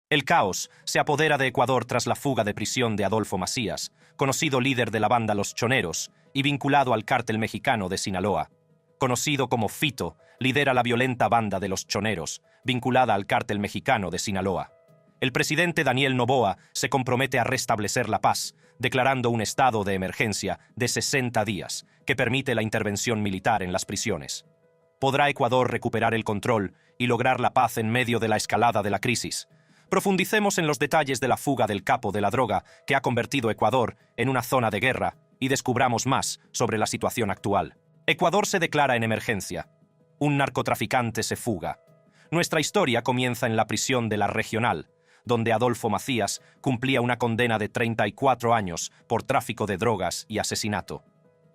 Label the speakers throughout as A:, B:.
A: El caos se apodera de Ecuador tras la fuga de prisión de Adolfo Macías, conocido líder de la banda Los Choneros y vinculado al cártel mexicano de Sinaloa. Conocido como Fito, lidera la violenta banda de Los Choneros, vinculada al cártel mexicano de Sinaloa. El presidente Daniel Noboa se compromete a restablecer la paz, declarando un estado de emergencia de 60 días, que permite la intervención militar en las prisiones. ¿Podrá Ecuador recuperar el control y lograr la paz en medio de la escalada de la crisis? Profundicemos en los detalles de la fuga del capo de la droga que ha convertido Ecuador en una zona de guerra y descubramos más sobre la situación actual. Ecuador se declara en emergencia. Un narcotraficante se fuga. Nuestra historia comienza en la prisión de La Regional, donde Adolfo Macías cumplía una condena de 34 años por tráfico de drogas y asesinato.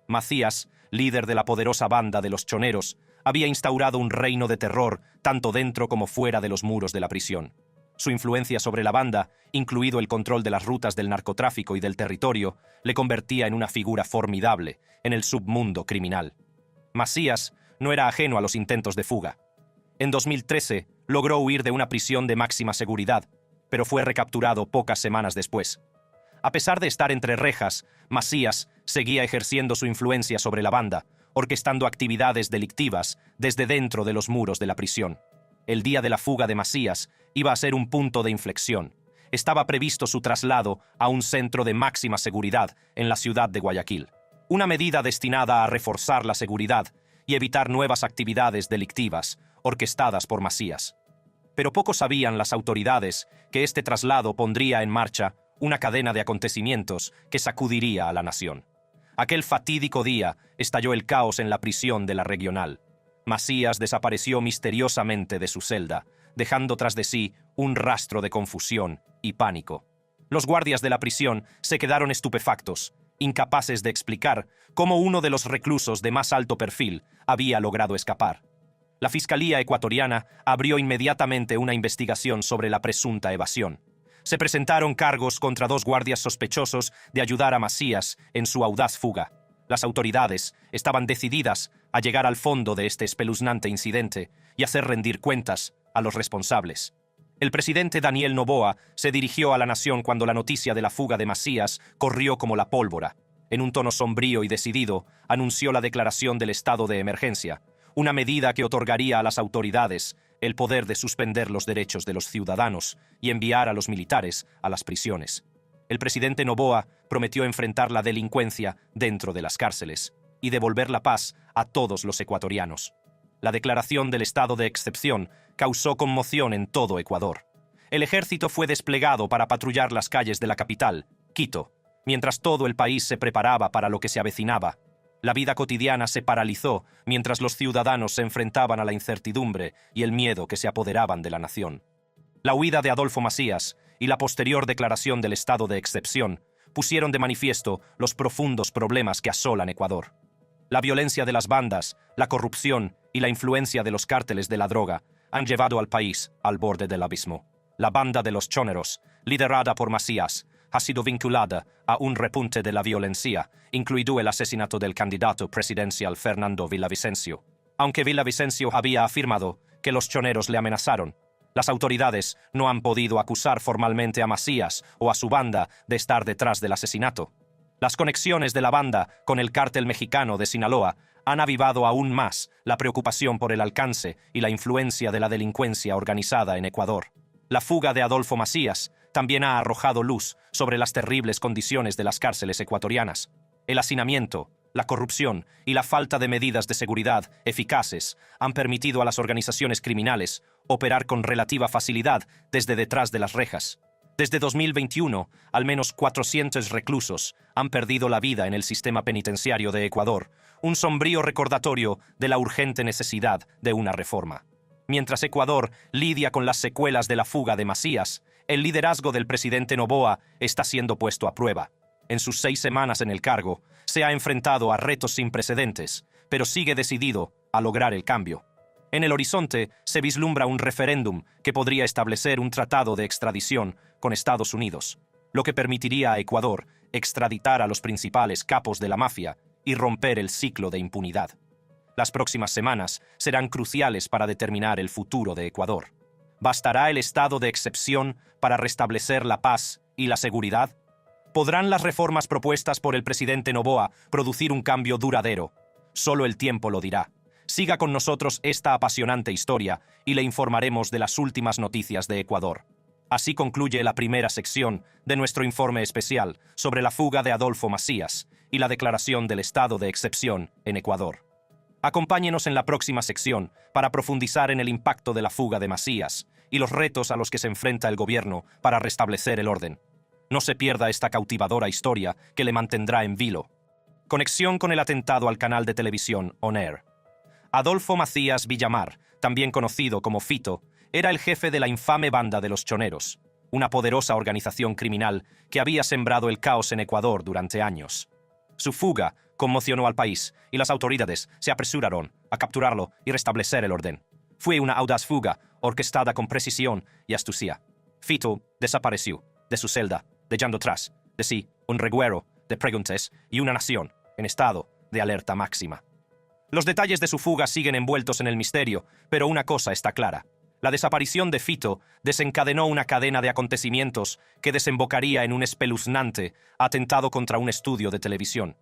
A: Macías, líder de la poderosa banda de Los Choneros, había instaurado un reino de terror tanto dentro como fuera de los muros de la prisión. Su influencia sobre la banda, incluido el control de las rutas del narcotráfico y del territorio, le convertía en una figura formidable en el submundo criminal. Macías no era ajeno a los intentos de fuga. En 2013 logró huir de una prisión de máxima seguridad, pero fue recapturado pocas semanas después. A pesar de estar entre rejas, Macías seguía ejerciendo su influencia sobre la banda, orquestando actividades delictivas desde dentro de los muros de la prisión. El día de la fuga de Macías iba a ser un punto de inflexión. Estaba previsto su traslado a un centro de máxima seguridad en la ciudad de Guayaquil, una medida destinada a reforzar la seguridad y evitar nuevas actividades delictivas orquestadas por Macías. Pero poco sabían las autoridades que este traslado pondría en marcha una cadena de acontecimientos que sacudiría a la nación. Aquel fatídico día estalló el caos en la prisión de La Regional. Macías desapareció misteriosamente de su celda, dejando tras de sí un rastro de confusión y pánico. Los guardias de la prisión se quedaron estupefactos, incapaces de explicar cómo uno de los reclusos de más alto perfil había logrado escapar. La Fiscalía ecuatoriana abrió inmediatamente una investigación sobre la presunta evasión. Se presentaron cargos contra 2 guardias sospechosos de ayudar a Macías en su audaz fuga. Las autoridades estaban decididas a llegar al fondo de este espeluznante incidente y hacer rendir cuentas a los responsables. El presidente Daniel Noboa se dirigió a la nación cuando la noticia de la fuga de Macías corrió como la pólvora. En un tono sombrío y decidido, anunció la declaración del estado de emergencia, una medida que otorgaría a las autoridades el poder de suspender los derechos de los ciudadanos y enviar a los militares a las prisiones. El presidente Noboa prometió enfrentar la delincuencia dentro de las cárceles y devolver la paz a todos los ecuatorianos. La declaración del estado de excepción causó conmoción en todo Ecuador. El ejército fue desplegado para patrullar las calles de la capital, Quito, mientras todo el país se preparaba para lo que se avecinaba. La vida cotidiana se paralizó mientras los ciudadanos se enfrentaban a la incertidumbre y el miedo que se apoderaban de la nación. La huida de Adolfo Macías y la posterior declaración del estado de excepción pusieron de manifiesto los profundos problemas que asolan Ecuador. La violencia de las bandas, la corrupción y la influencia de los cárteles de la droga han llevado al país al borde del abismo. La banda de Los Choneros, liderada por Macías, ha sido vinculada a un repunte de la violencia, incluido el asesinato del candidato presidencial Fernando Villavicencio. Aunque Villavicencio había afirmado que los choneros le amenazaron, las autoridades no han podido acusar formalmente a Macías o a su banda de estar detrás del asesinato. Las conexiones de la banda con el cártel mexicano de Sinaloa han avivado aún más la preocupación por el alcance y la influencia de la delincuencia organizada en Ecuador. La fuga de Adolfo Macías también ha arrojado luz sobre las terribles condiciones de las cárceles ecuatorianas. El hacinamiento, la corrupción y la falta de medidas de seguridad eficaces han permitido a las organizaciones criminales operar con relativa facilidad desde detrás de las rejas. Desde 2021, al menos 400 reclusos han perdido la vida en el sistema penitenciario de Ecuador, un sombrío recordatorio de la urgente necesidad de una reforma. Mientras Ecuador lidia con las secuelas de la fuga de Macías, el liderazgo del presidente Noboa está siendo puesto a prueba. En sus 6 semanas en el cargo, se ha enfrentado a retos sin precedentes, pero sigue decidido a lograr el cambio. En el horizonte se vislumbra un referéndum que podría establecer un tratado de extradición con Estados Unidos, lo que permitiría a Ecuador extraditar a los principales capos de la mafia y romper el ciclo de impunidad. Las próximas semanas serán cruciales para determinar el futuro de Ecuador. ¿Bastará el estado de excepción para restablecer la paz y la seguridad? ¿Podrán las reformas propuestas por el presidente Noboa producir un cambio duradero? Solo el tiempo lo dirá. Siga con nosotros esta apasionante historia y le informaremos de las últimas noticias de Ecuador. Así concluye la primera sección de nuestro informe especial sobre la fuga de Adolfo Macías y la declaración del estado de excepción en Ecuador. Acompáñenos en la próxima sección para profundizar en el impacto de la fuga de Macías y los retos a los que se enfrenta el gobierno para restablecer el orden. No se pierda esta cautivadora historia que le mantendrá en vilo. Conexión con el atentado al canal de televisión On Air. Adolfo Macías Villamar, también conocido como Fito, era el jefe de la infame banda de los Choneros, una poderosa organización criminal que había sembrado el caos en Ecuador durante años. Su fuga conmocionó al país y las autoridades se apresuraron a capturarlo y restablecer el orden. Fue una audaz fuga orquestada con precisión y astucia. Fito desapareció de su celda, dejando tras de sí un reguero de preguntas y una nación en estado de alerta máxima. Los detalles de su fuga siguen envueltos en el misterio, pero una cosa está clara. La desaparición de Fito desencadenó una cadena de acontecimientos que desembocaría en un espeluznante atentado contra un estudio de televisión.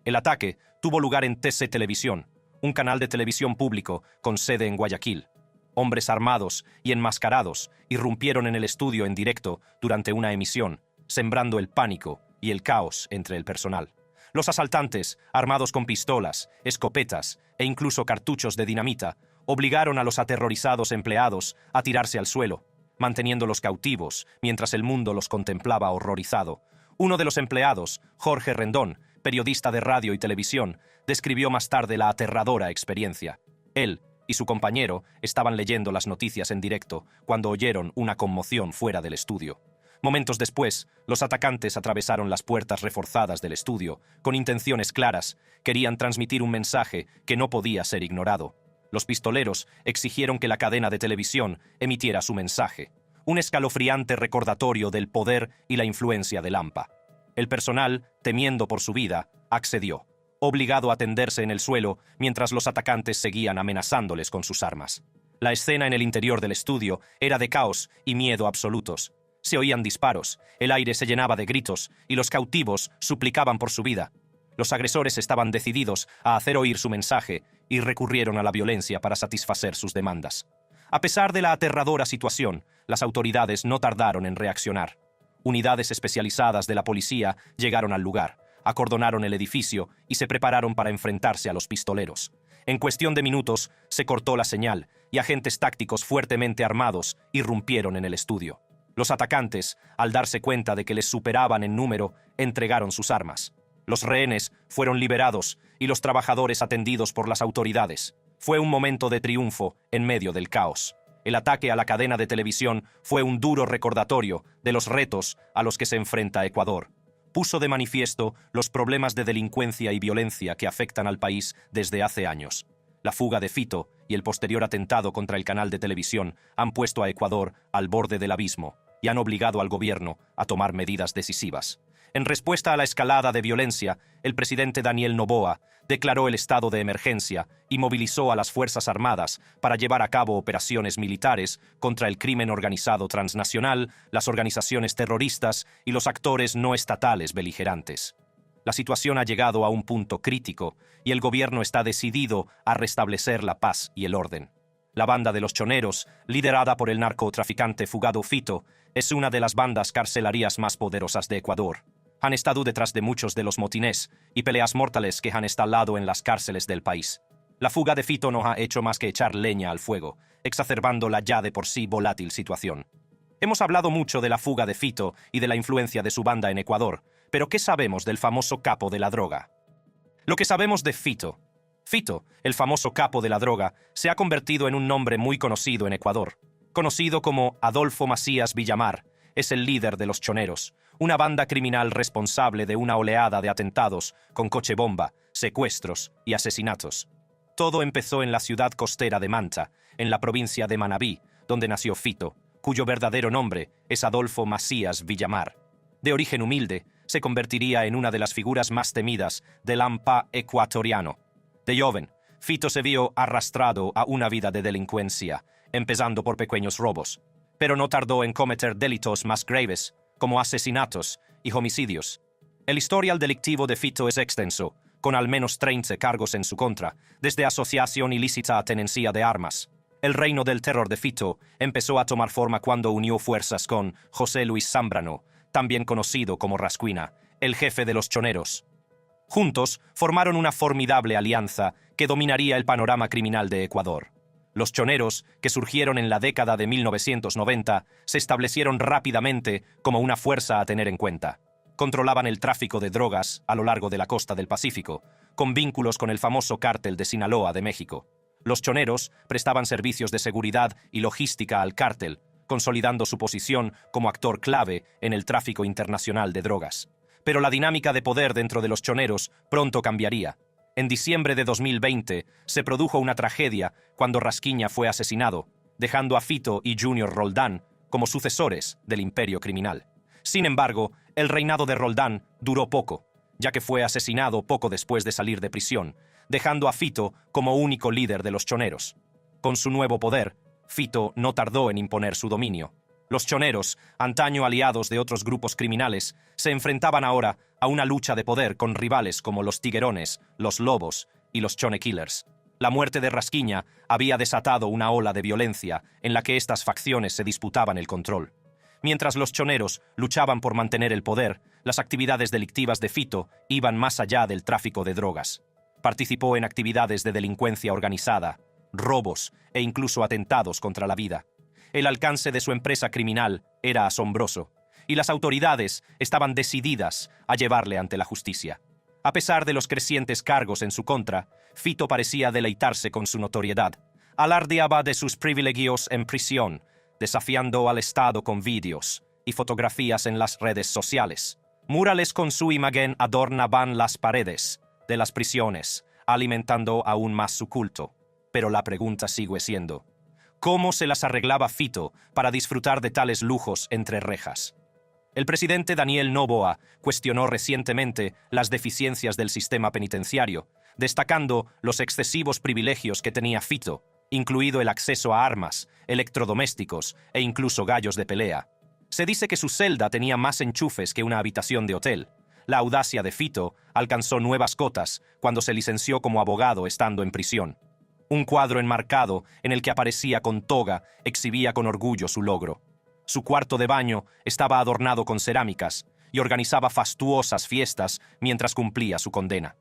A: El ataque tuvo lugar en TC Televisión, un canal de televisión público con sede en Guayaquil. Hombres armados y enmascarados irrumpieron en el estudio en directo durante una emisión, sembrando el pánico y el caos entre el personal. Los asaltantes, armados con pistolas, escopetas e incluso cartuchos de dinamita, obligaron a los aterrorizados empleados a tirarse al suelo, manteniéndolos cautivos mientras el mundo los contemplaba horrorizado. Uno de los empleados, Jorge Rendón, periodista de radio y televisión, describió más tarde la aterradora experiencia. Él y su compañero estaban leyendo las noticias en directo cuando oyeron una conmoción fuera del estudio. Momentos después, los atacantes atravesaron las puertas reforzadas del estudio, con intenciones claras. Querían transmitir un mensaje que no podía ser ignorado. Los pistoleros exigieron que la cadena de televisión emitiera su mensaje, un escalofriante recordatorio del poder y la influencia del AMPA. El personal, temiendo por su vida, accedió, obligado a tenderse en el suelo mientras los atacantes seguían amenazándoles con sus armas. La escena en el interior del estudio era de caos y miedo absolutos. Se oían disparos, el aire se llenaba de gritos y los cautivos suplicaban por su vida. Los agresores estaban decididos a hacer oír su mensaje y recurrieron a la violencia para satisfacer sus demandas. A pesar de la aterradora situación, las autoridades no tardaron en reaccionar. Unidades especializadas de la policía llegaron al lugar, acordonaron el edificio y se prepararon para enfrentarse a los pistoleros. En cuestión de minutos, se cortó la señal y agentes tácticos fuertemente armados irrumpieron en el estudio. Los atacantes, al darse cuenta de que les superaban en número, entregaron sus armas. Los rehenes fueron liberados y los trabajadores atendidos por las autoridades. Fue un momento de triunfo en medio del caos. El ataque a la cadena de televisión fue un duro recordatorio de los retos a los que se enfrenta Ecuador. Puso de manifiesto los problemas de delincuencia y violencia que afectan al país desde hace años. La fuga de Fito y el posterior atentado contra el canal de televisión han puesto a Ecuador al borde del abismo y han obligado al gobierno a tomar medidas decisivas. En respuesta a la escalada de violencia, el presidente Daniel Noboa declaró el estado de emergencia y movilizó a las Fuerzas Armadas para llevar a cabo operaciones militares contra el crimen organizado transnacional, las organizaciones terroristas y los actores no estatales beligerantes. La situación ha llegado a un punto crítico y el gobierno está decidido a restablecer la paz y el orden. La banda de los Choneros, liderada por el narcotraficante fugado Fito, es una de las bandas carcelarias más poderosas de Ecuador. Han estado detrás de muchos de los motines y peleas mortales que han estallado en las cárceles del país. La fuga de Fito no ha hecho más que echar leña al fuego, exacerbando la ya de por sí volátil situación. Hemos hablado mucho de la fuga de Fito y de la influencia de su banda en Ecuador, pero ¿qué sabemos del famoso capo de la droga? Lo que sabemos de Fito. Fito, el famoso capo de la droga, se ha convertido en un nombre muy conocido en Ecuador. Conocido como Adolfo Macías Villamar, es el líder de los Choneros, una banda criminal responsable de una oleada de atentados con coche bomba, secuestros y asesinatos. Todo empezó en la ciudad costera de Manta, en la provincia de Manabí, donde nació Fito, cuyo verdadero nombre es Adolfo Macías Villamar. De origen humilde, se convertiría en una de las figuras más temidas del AMPA ecuatoriano. De joven, Fito se vio arrastrado a una vida de delincuencia, empezando por pequeños robos, pero no tardó en cometer delitos más graves, como asesinatos y homicidios. El historial delictivo de Fito es extenso, con al menos 30 cargos en su contra, desde asociación ilícita a tenencia de armas. El reino del terror de Fito empezó a tomar forma cuando unió fuerzas con José Luis Zambrano, también conocido como Rasquina, el jefe de los choneros. Juntos formaron una formidable alianza que dominaría el panorama criminal de Ecuador. Los choneros, que surgieron en la década de 1990, se establecieron rápidamente como una fuerza a tener en cuenta. Controlaban el tráfico de drogas a lo largo de la costa del Pacífico, con vínculos con el famoso cártel de Sinaloa de México. Los choneros prestaban servicios de seguridad y logística al cártel, consolidando su posición como actor clave en el tráfico internacional de drogas. Pero la dinámica de poder dentro de los choneros pronto cambiaría. En diciembre de 2020 se produjo una tragedia cuando Rasquiña fue asesinado, dejando a Fito y Junior Roldán como sucesores del imperio criminal. Sin embargo, el reinado de Roldán duró poco, ya que fue asesinado poco después de salir de prisión, dejando a Fito como único líder de los choneros. Con su nuevo poder, Fito no tardó en imponer su dominio. Los choneros, antaño aliados de otros grupos criminales, se enfrentaban ahora a una lucha de poder con rivales como los Tiguerones, los Lobos y los Chone Killers. La muerte de Rasquiña había desatado una ola de violencia en la que estas facciones se disputaban el control. Mientras los choneros luchaban por mantener el poder, las actividades delictivas de Fito iban más allá del tráfico de drogas. Participó en actividades de delincuencia organizada, robos e incluso atentados contra la vida. El alcance de su empresa criminal era asombroso, y las autoridades estaban decididas a llevarle ante la justicia. A pesar de los crecientes cargos en su contra, Fito parecía deleitarse con su notoriedad. Alardeaba de sus privilegios en prisión, desafiando al Estado con vídeos y fotografías en las redes sociales. Murales con su imagen adornaban las paredes de las prisiones, alimentando aún más su culto. Pero la pregunta sigue siendo: ¿cómo se las arreglaba Fito para disfrutar de tales lujos entre rejas? El presidente Daniel Noboa cuestionó recientemente las deficiencias del sistema penitenciario, destacando los excesivos privilegios que tenía Fito, incluido el acceso a armas, electrodomésticos e incluso gallos de pelea. Se dice que su celda tenía más enchufes que una habitación de hotel. La audacia de Fito alcanzó nuevas cotas cuando se licenció como abogado estando en prisión. Un cuadro enmarcado en el que aparecía con toga exhibía con orgullo su logro. Su cuarto de baño estaba adornado con cerámicas y organizaba fastuosas fiestas mientras cumplía su condena.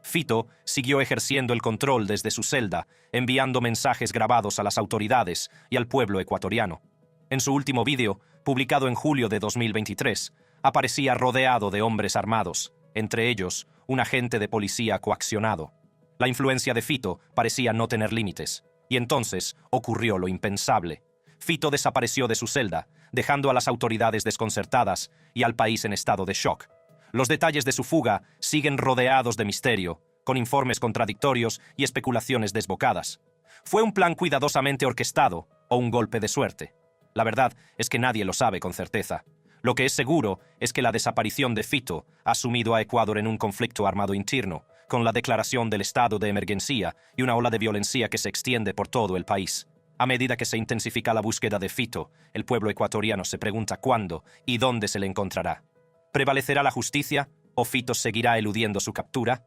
A: Fito siguió ejerciendo el control desde su celda, enviando mensajes grabados a las autoridades y al pueblo ecuatoriano. En su último vídeo, publicado en julio de 2023, aparecía rodeado de hombres armados, entre ellos un agente de policía coaccionado. La influencia de Fito parecía no tener límites, y entonces ocurrió lo impensable. Fito desapareció de su celda, dejando a las autoridades desconcertadas y al país en estado de shock. Los detalles de su fuga siguen rodeados de misterio, con informes contradictorios y especulaciones desbocadas. ¿Fue un plan cuidadosamente orquestado o un golpe de suerte? La verdad es que nadie lo sabe con certeza. Lo que es seguro es que la desaparición de Fito ha sumido a Ecuador en un conflicto armado interno, con la declaración del estado de emergencia y una ola de violencia que se extiende por todo el país. A medida que se intensifica la búsqueda de Fito, el pueblo ecuatoriano se pregunta cuándo y dónde se le encontrará. ¿Prevalecerá la justicia o Fito seguirá eludiendo su captura?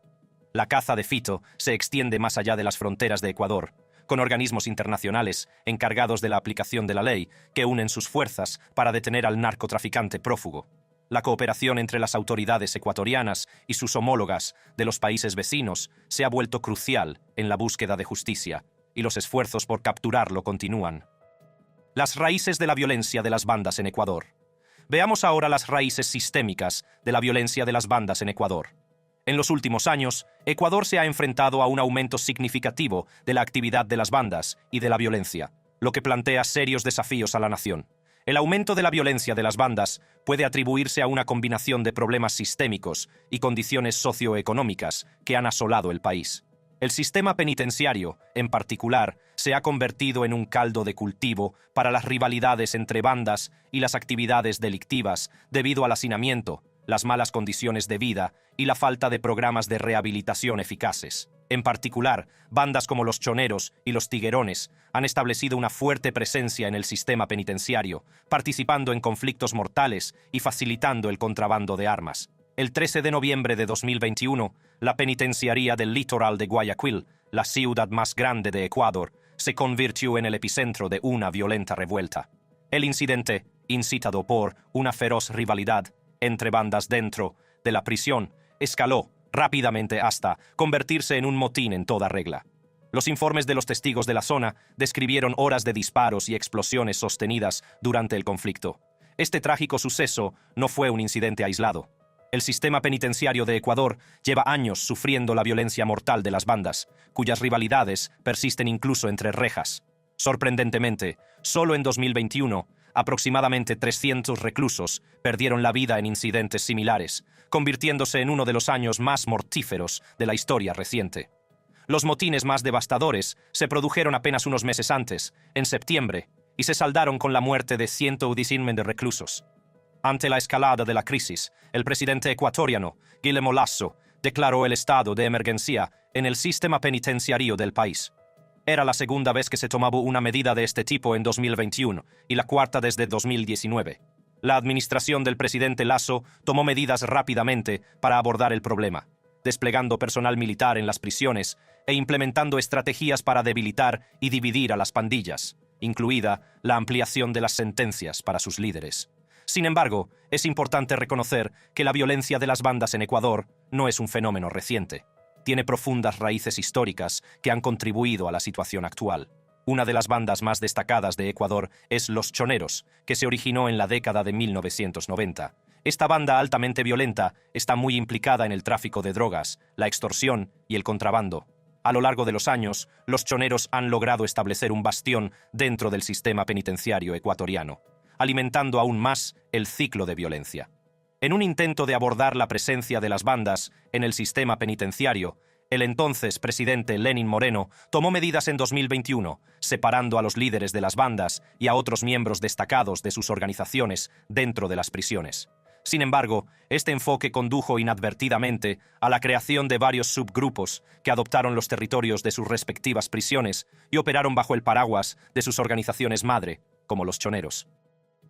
A: La caza de Fito se extiende más allá de las fronteras de Ecuador, con organismos internacionales encargados de la aplicación de la ley que unen sus fuerzas para detener al narcotraficante prófugo. La cooperación entre las autoridades ecuatorianas y sus homólogas de los países vecinos se ha vuelto crucial en la búsqueda de justicia, y los esfuerzos por capturarlo continúan. Las raíces de la violencia de las bandas en Ecuador. Veamos ahora las raíces sistémicas de la violencia de las bandas en Ecuador. En los últimos años, Ecuador se ha enfrentado a un aumento significativo de la actividad de las bandas y de la violencia, lo que plantea serios desafíos a la nación. El aumento de la violencia de las bandas puede atribuirse a una combinación de problemas sistémicos y condiciones socioeconómicas que han asolado el país. El sistema penitenciario, en particular, se ha convertido en un caldo de cultivo para las rivalidades entre bandas y las actividades delictivas debido al hacinamiento, las malas condiciones de vida y la falta de programas de rehabilitación eficaces. En particular, bandas como los Choneros y los Tiguerones han establecido una fuerte presencia en el sistema penitenciario, participando en conflictos mortales y facilitando el contrabando de armas. El 13 de noviembre de 2021, la penitenciaría del litoral de Guayaquil, la ciudad más grande de Ecuador, se convirtió en el epicentro de una violenta revuelta. El incidente, incitado por una feroz rivalidad entre bandas dentro de la prisión, escaló rápidamente hasta convertirse en un motín en toda regla. Los informes de los testigos de la zona describieron horas de disparos y explosiones sostenidas durante el conflicto. Este trágico suceso no fue un incidente aislado. El sistema penitenciario de Ecuador lleva años sufriendo la violencia mortal de las bandas, cuyas rivalidades persisten incluso entre rejas. Sorprendentemente, solo en 2021, aproximadamente 300 reclusos perdieron la vida en incidentes similares, convirtiéndose en uno de los años más mortíferos de la historia reciente. Los motines más devastadores se produjeron apenas unos meses antes, en septiembre, y se saldaron con la muerte de 119 reclusos. Ante la escalada de la crisis, el presidente ecuatoriano, Guillermo Lasso, declaró el estado de emergencia en el sistema penitenciario del país. Era la segunda vez que se tomaba una medida de este tipo en 2021 y la cuarta desde 2019. La administración del presidente Lasso tomó medidas rápidamente para abordar el problema, desplegando personal militar en las prisiones e implementando estrategias para debilitar y dividir a las pandillas, incluida la ampliación de las sentencias para sus líderes. Sin embargo, es importante reconocer que la violencia de las bandas en Ecuador no es un fenómeno reciente. Tiene profundas raíces históricas que han contribuido a la situación actual. Una de las bandas más destacadas de Ecuador es Los Choneros, que se originó en la década de 1990. Esta banda altamente violenta está muy implicada en el tráfico de drogas, la extorsión y el contrabando. A lo largo de los años, los Choneros han logrado establecer un bastión dentro del sistema penitenciario ecuatoriano, alimentando aún más el ciclo de violencia. En un intento de abordar la presencia de las bandas en el sistema penitenciario, el entonces presidente Lenín Moreno tomó medidas en 2021, separando a los líderes de las bandas y a otros miembros destacados de sus organizaciones dentro de las prisiones. Sin embargo, este enfoque condujo inadvertidamente a la creación de varios subgrupos que adoptaron los territorios de sus respectivas prisiones y operaron bajo el paraguas de sus organizaciones madre, como los Choneros.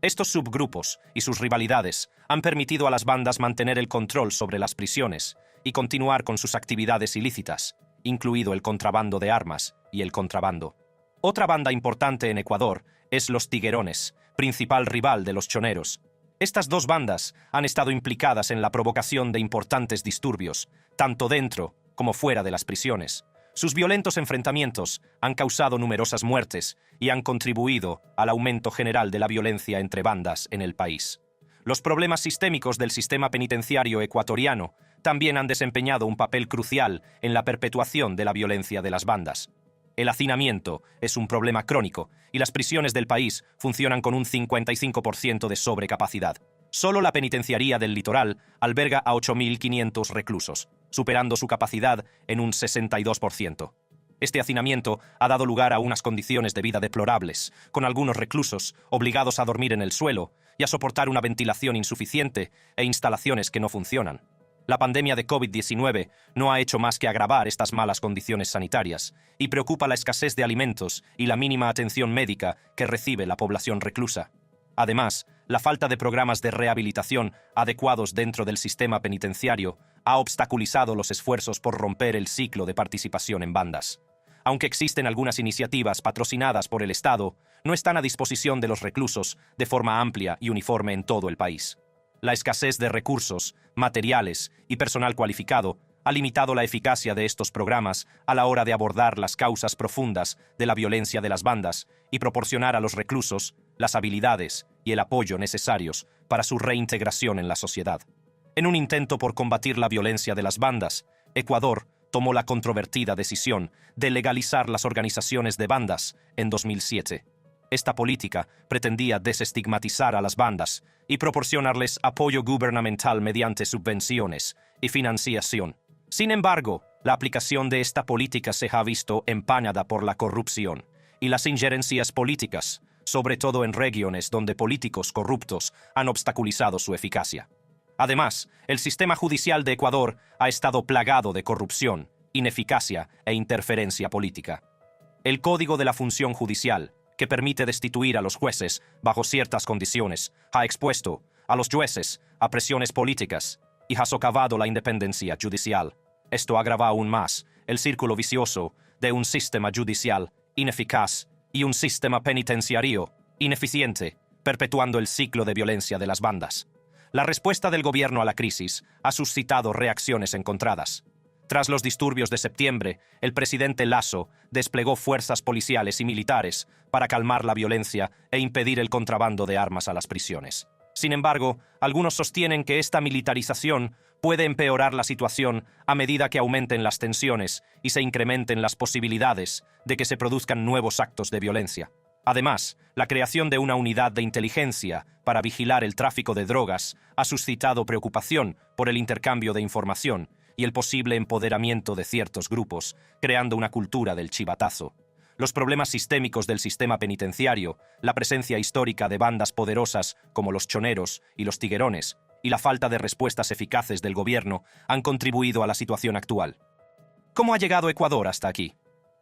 A: Estos subgrupos y sus rivalidades han permitido a las bandas mantener el control sobre las prisiones y continuar con sus actividades ilícitas, incluido el contrabando de armas y el contrabando. Otra banda importante en Ecuador es los Tiguerones, principal rival de los Choneros. Estas dos bandas han estado implicadas en la provocación de importantes disturbios, tanto dentro como fuera de las prisiones. Sus violentos enfrentamientos han causado numerosas muertes y han contribuido al aumento general de la violencia entre bandas en el país. Los problemas sistémicos del sistema penitenciario ecuatoriano también han desempeñado un papel crucial en la perpetuación de la violencia de las bandas. El hacinamiento es un problema crónico y las prisiones del país funcionan con un 55% de sobrecapacidad. Solo la penitenciaría del litoral alberga a 8.500 reclusos, superando su capacidad en un 62%. Este hacinamiento ha dado lugar a unas condiciones de vida deplorables, con algunos reclusos obligados a dormir en el suelo y a soportar una ventilación insuficiente e instalaciones que no funcionan. La pandemia de COVID-19 no ha hecho más que agravar estas malas condiciones sanitarias y preocupa la escasez de alimentos y la mínima atención médica que recibe la población reclusa. Además, la falta de programas de rehabilitación adecuados dentro del sistema penitenciario ha obstaculizado los esfuerzos por romper el ciclo de participación en bandas. Aunque existen algunas iniciativas patrocinadas por el Estado, no están a disposición de los reclusos de forma amplia y uniforme en todo el país. La escasez de recursos, materiales y personal cualificado ha limitado la eficacia de estos programas a la hora de abordar las causas profundas de la violencia de las bandas y proporcionar a los reclusos las habilidades y el apoyo necesarios para su reintegración en la sociedad. En un intento por combatir la violencia de las bandas, Ecuador tomó la controvertida decisión de legalizar las organizaciones de bandas en 2007. Esta política pretendía desestigmatizar a las bandas y proporcionarles apoyo gubernamental mediante subvenciones y financiación. Sin embargo, la aplicación de esta política se ha visto empañada por la corrupción y las injerencias políticas, sobre todo en regiones donde políticos corruptos han obstaculizado su eficacia. Además, el sistema judicial de Ecuador ha estado plagado de corrupción, ineficacia e interferencia política. El Código de la Función Judicial, que permite destituir a los jueces bajo ciertas condiciones, ha expuesto a los jueces a presiones políticas y ha socavado la independencia judicial. Esto agrava aún más el círculo vicioso de un sistema judicial ineficaz y un sistema penitenciario ineficiente, perpetuando el ciclo de violencia de las bandas. La respuesta del gobierno a la crisis ha suscitado reacciones encontradas. Tras los disturbios de septiembre, el presidente Lasso desplegó fuerzas policiales y militares para calmar la violencia e impedir el contrabando de armas a las prisiones. Sin embargo, algunos sostienen que esta militarización puede empeorar la situación a medida que aumenten las tensiones y se incrementen las posibilidades de que se produzcan nuevos actos de violencia. Además, la creación de una unidad de inteligencia para vigilar el tráfico de drogas ha suscitado preocupación por el intercambio de información y el posible empoderamiento de ciertos grupos, creando una cultura del chivatazo. Los problemas sistémicos del sistema penitenciario, la presencia histórica de bandas poderosas como los choneros y los tiguerones, y la falta de respuestas eficaces del gobierno han contribuido a la situación actual. ¿Cómo ha llegado Ecuador hasta aquí?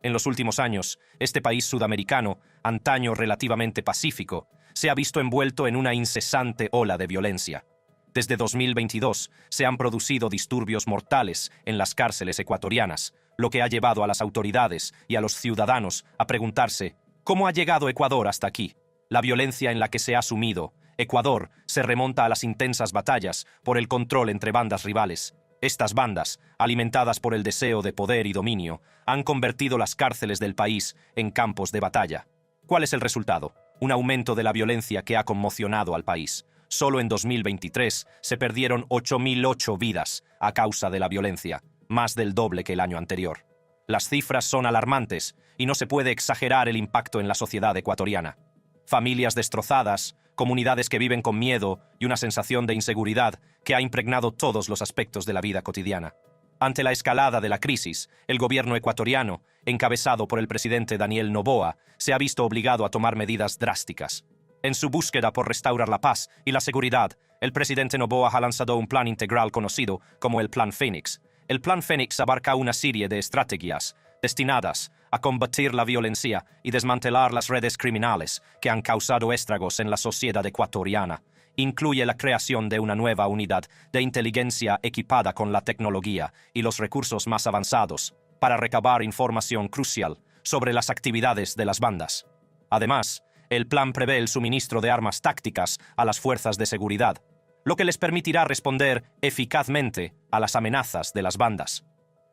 A: En los últimos años, este país sudamericano, antaño relativamente pacífico, se ha visto envuelto en una incesante ola de violencia. Desde 2022 se han producido disturbios mortales en las cárceles ecuatorianas, lo que ha llevado a las autoridades y a los ciudadanos a preguntarse ¿cómo ha llegado Ecuador hasta aquí? La violencia en la que se ha sumido Ecuador se remonta a las intensas batallas por el control entre bandas rivales. Estas bandas, alimentadas por el deseo de poder y dominio, han convertido las cárceles del país en campos de batalla. ¿Cuál es el resultado? Un aumento de la violencia que ha conmocionado al país. Solo en 2023 se perdieron 8.008 vidas a causa de la violencia, más del doble que el año anterior. Las cifras son alarmantes y no se puede exagerar el impacto en la sociedad ecuatoriana. Familias destrozadas, comunidades que viven con miedo y una sensación de inseguridad que ha impregnado todos los aspectos de la vida cotidiana. Ante la escalada de la crisis, el gobierno ecuatoriano, encabezado por el presidente Daniel Noboa, se ha visto obligado a tomar medidas drásticas. En su búsqueda por restaurar la paz y la seguridad, el presidente Noboa ha lanzado un plan integral conocido como el Plan Fénix. El Plan Fénix abarca una serie de estrategias destinadas a combatir la violencia y desmantelar las redes criminales que han causado estragos en la sociedad ecuatoriana. Incluye la creación de una nueva unidad de inteligencia equipada con la tecnología y los recursos más avanzados para recabar información crucial sobre las actividades de las bandas. Además, el plan prevé el suministro de armas tácticas a las fuerzas de seguridad, lo que les permitirá responder eficazmente a las amenazas de las bandas.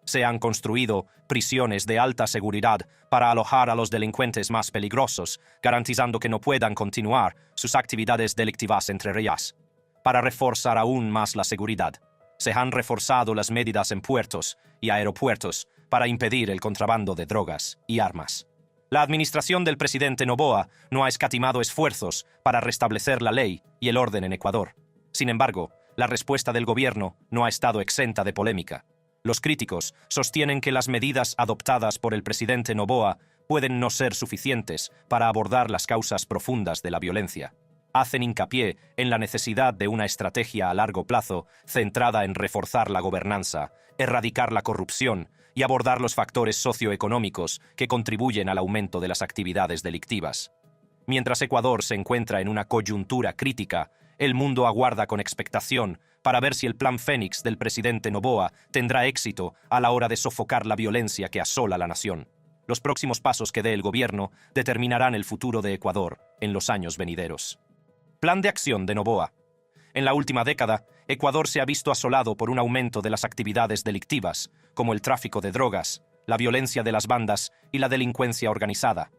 A: Se han construido prisiones de alta seguridad para alojar a los delincuentes más peligrosos, garantizando que no puedan continuar sus actividades delictivas entre ellas. Para reforzar aún más la seguridad, se han reforzado las medidas en puertos y aeropuertos para impedir el contrabando de drogas y armas. La administración del presidente Noboa no ha escatimado esfuerzos para restablecer la ley y el orden en Ecuador. Sin embargo, la respuesta del gobierno no ha estado exenta de polémica. Los críticos sostienen que las medidas adoptadas por el presidente Noboa pueden no ser suficientes para abordar las causas profundas de la violencia. Hacen hincapié en la necesidad de una estrategia a largo plazo centrada en reforzar la gobernanza, erradicar la corrupción y abordar los factores socioeconómicos que contribuyen al aumento de las actividades delictivas. Mientras Ecuador se encuentra en una coyuntura crítica, el mundo aguarda con expectación para ver si el Plan Fénix del presidente Noboa tendrá éxito a la hora de sofocar la violencia que asola la nación. Los próximos pasos que dé el gobierno determinarán el futuro de Ecuador en los años venideros. Plan de acción de Noboa. En la última década, Ecuador se ha visto asolado por un aumento de las actividades delictivas, como el tráfico de drogas, la violencia de las bandas y la delincuencia organizada.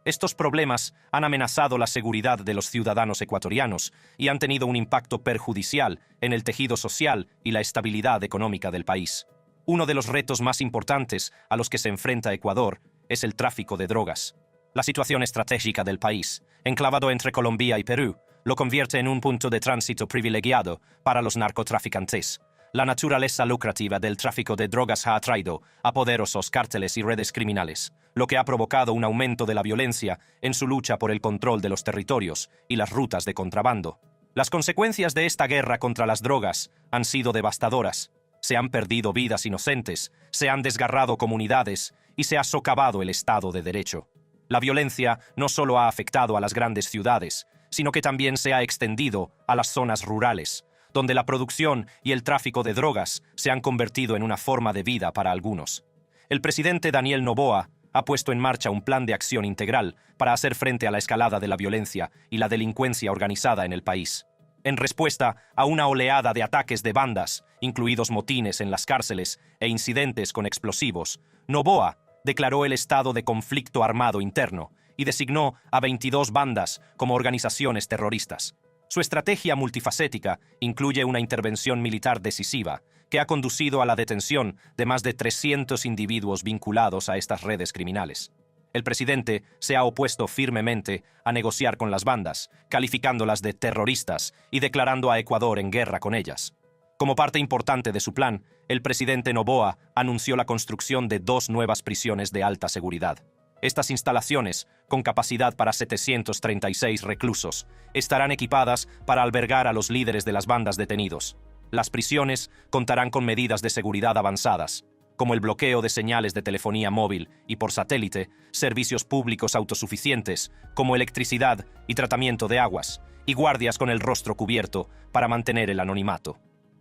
A: Estos problemas han amenazado la seguridad de los ciudadanos ecuatorianos y han tenido un impacto perjudicial en el tejido social y la estabilidad económica del país. Uno de los retos más importantes a los que se enfrenta Ecuador es el tráfico de drogas. La situación estratégica del país, enclavado entre Colombia y Perú, lo convierte en un punto de tránsito privilegiado para los narcotraficantes. La naturaleza lucrativa del tráfico de drogas ha atraído a poderosos cárteles y redes criminales, lo que ha provocado un aumento de la violencia en su lucha por el control de los territorios y las rutas de contrabando. Las consecuencias de esta guerra contra las drogas han sido devastadoras. Se han perdido vidas inocentes, se han desgarrado comunidades y se ha socavado el Estado de Derecho. La violencia no solo ha afectado a las grandes ciudades, sino que también se ha extendido a las zonas rurales, donde la producción y el tráfico de drogas se han convertido en una forma de vida para algunos. El presidente Daniel Noboa ha puesto en marcha un plan de acción integral para hacer frente a la escalada de la violencia y la delincuencia organizada en el país. En respuesta a una oleada de ataques de bandas, incluidos motines en las cárceles e incidentes con explosivos, Noboa declaró el estado de conflicto armado interno y designó a 22 bandas como organizaciones terroristas. Su estrategia multifacética incluye una intervención militar decisiva que ha conducido a la detención de más de 300 individuos vinculados a estas redes criminales. El presidente se ha opuesto firmemente a negociar con las bandas, calificándolas de terroristas y declarando a Ecuador en guerra con ellas. Como parte importante de su plan, el presidente Noboa anunció la construcción de 2 nuevas prisiones de alta seguridad. Estas instalaciones, con capacidad para 736 reclusos, estarán equipadas para albergar a los líderes de las bandas detenidos. Las prisiones contarán con medidas de seguridad avanzadas, como el bloqueo de señales de telefonía móvil y por satélite, servicios públicos autosuficientes, como electricidad y tratamiento de aguas, y guardias con el rostro cubierto para mantener el anonimato.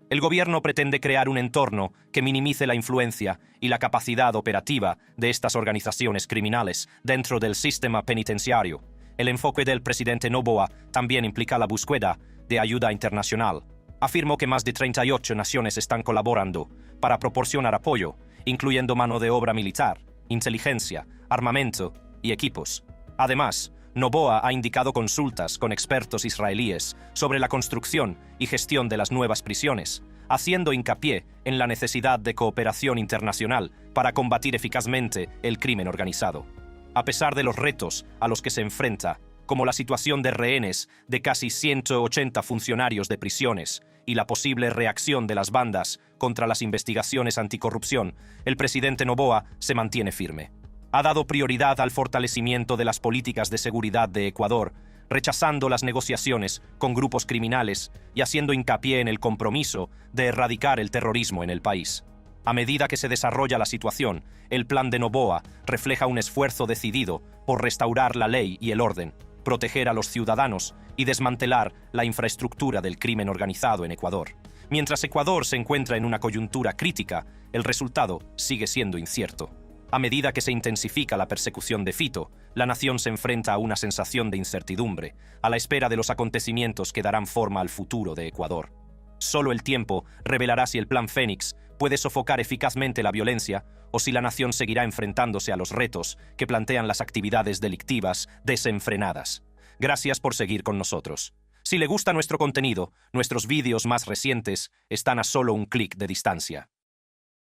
A: El gobierno pretende crear un entorno que minimice la influencia y la capacidad operativa de estas organizaciones criminales dentro del sistema penitenciario. El enfoque del presidente Noboa también implica la búsqueda de ayuda internacional. Afirmó que más de 38 naciones están colaborando para proporcionar apoyo, incluyendo mano de obra militar, inteligencia, armamento y equipos. Además, Noboa ha indicado consultas con expertos israelíes sobre la construcción y gestión de las nuevas prisiones, haciendo hincapié en la necesidad de cooperación internacional para combatir eficazmente el crimen organizado. A pesar de los retos a los que se enfrenta, como la situación de rehenes de casi 180 funcionarios de prisiones y la posible reacción de las bandas contra las investigaciones anticorrupción, el presidente Noboa se mantiene firme. Ha dado prioridad al fortalecimiento de las políticas de seguridad de Ecuador, rechazando las negociaciones con grupos criminales y haciendo hincapié en el compromiso de erradicar el terrorismo en el país. A medida que se desarrolla la situación, el plan de Noboa refleja un esfuerzo decidido por restaurar la ley y el orden, proteger a los ciudadanos y desmantelar la infraestructura del crimen organizado en Ecuador. Mientras Ecuador se encuentra en una coyuntura crítica, el resultado sigue siendo incierto. A medida que se intensifica la persecución de Fito, la nación se enfrenta a una sensación de incertidumbre, a la espera de los acontecimientos que darán forma al futuro de Ecuador. Solo el tiempo revelará si el Plan Fénix puede sofocar eficazmente la violencia o si la nación seguirá enfrentándose a los retos que plantean las actividades delictivas desenfrenadas. Gracias por seguir con nosotros. Si le gusta nuestro contenido, nuestros vídeos más recientes están a solo un clic de distancia.